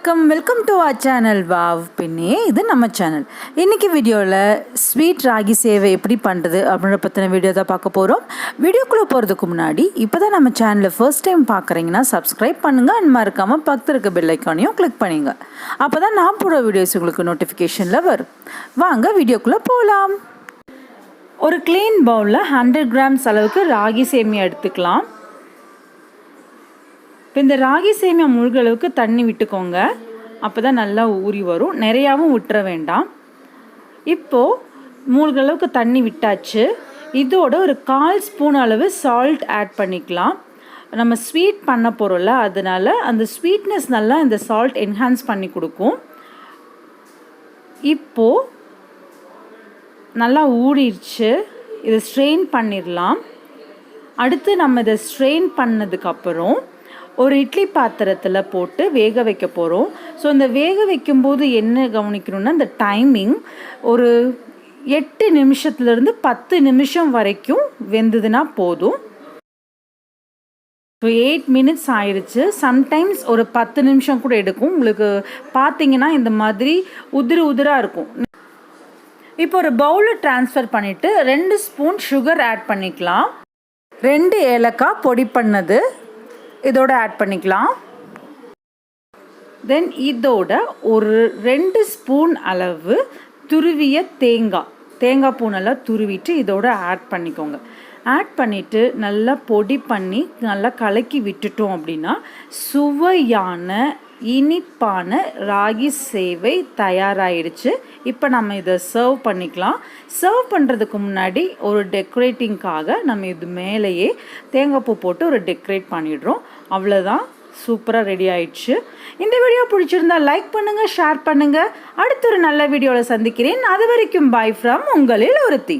Welcome to our channel wow பின்னே. இது நம்ம சேனல். இன்றைக்கி வீடியோவில் ஸ்வீட் ராகி சேவை எப்படி பண்ணுறது அப்படின்ற பற்றின வீடியோ தான் பார்க்க போகிறோம். வீடியோக்குள்ளே போகிறதுக்கு முன்னாடி இப்போ தான் நம்ம சேனலை ஃபர்ஸ்ட் டைம் பார்க்குறீங்கன்னா சப்ஸ்கிரைப் பண்ணுங்கள் அண்ட் மறக்காமல் பக்கத்தில் இருக்க பெல் ஐக்கானையும் கிளிக் பண்ணிங்க. அப்போ தான் நான் போடுற வீடியோஸ் உங்களுக்கு நோட்டிஃபிகேஷனில் வரும். வாங்க வீடியோக்குள்ளே போகலாம். ஒரு க்ளீன் பவுலில் 100 கிராம்ஸ் அளவுக்கு ராகி சேமியா எடுத்துக்கலாம். இப்போ இந்த ராகி சேமியா முழுகிற அளவுக்கு தண்ணி விட்டுக்கோங்க. அப்போ தான் நல்லா ஊறி வரும். நிறையாவும் விட்டுற வேண்டாம். இப்போது மூழ்கிற அளவுக்கு தண்ணி விட்டாச்சு. இதோட ஒரு 1/4 ஸ்பூன் அளவு சால்ட் ஆட் பண்ணிக்கலாம். நம்ம ஸ்வீட் பண்ண போகிறோம்ல, அதனால் அந்த ஸ்வீட்னஸ் நல்லா இந்த சால்ட் என்ஹான்ஸ் பண்ணி கொடுக்கும். இப்போது நல்லா ஊறிடுச்சு. இதை ஸ்ட்ரெயின் பண்ணிடலாம். அடுத்து நம்ம இதை ஸ்ட்ரெயின் பண்ணதுக்கப்புறம் ஒரு இட்லி பாத்திரத்தில் போட்டு வேக வைக்க போகிறோம். ஸோ இந்த வேக வைக்கும்போது என்ன கவனிக்கணும்னா, இந்த டைமிங் ஒரு 8 நிமிஷத்துலேருந்து 10 நிமிஷம் வரைக்கும் வெந்ததுன்னா போதும். ஸோ 8 மினிட்ஸ் ஆயிடுச்சு. சம்டைம்ஸ் ஒரு 10 நிமிஷம் கூட எடுக்கும். உங்களுக்கு பார்த்தீங்கன்னா இந்த மாதிரி உதிராக இருக்கும். இப்போ ஒரு பவுலில் ட்ரான்ஸ்ஃபர் பண்ணிவிட்டு 2 ஸ்பூன் சுகர் ஆட் பண்ணிக்கலாம். 2 ஏலக்காய் பொடி பண்ணது இதோட ஆட் பண்ணிக்கலாம். தென் இதோட ஒரு 2 ஸ்பூன் அளவு துருவிய தேங்காய் பூ நல்லா துருவிட்டு இதோட ஆட் பண்ணிக்கோங்க. ஆட் பண்ணிவிட்டு நல்லா பொடி பண்ணி நல்லா கலக்கி விட்டுட்டோம் அப்படின்னா சுவையான இனிப்பான ராகி சேவை தயாராகிடுச்சு. இப்போ நம்ம இதை சர்வ் பண்ணிக்கலாம். சர்வ் பண்ணுறதுக்கு முன்னாடி ஒரு டெக்கரேட்டிங்காக நம்ம இது மேலேயே தேங்காய் பூ போட்டு ஒரு டெக்கரேட் பண்ணிடுறோம். அவ்வளோதான், சூப்பராக ரெடி ஆயிடுச்சு. இந்த வீடியோ பிடிச்சிருந்தா லைக் பண்ணுங்கள், ஷேர் பண்ணுங்கள். அடுத்த ஒரு நல்ல வீடியோவில் சந்திக்கிறேன். அது வரைக்கும் பாய் ஃப்ரம் உங்களில் ஒருத்தி.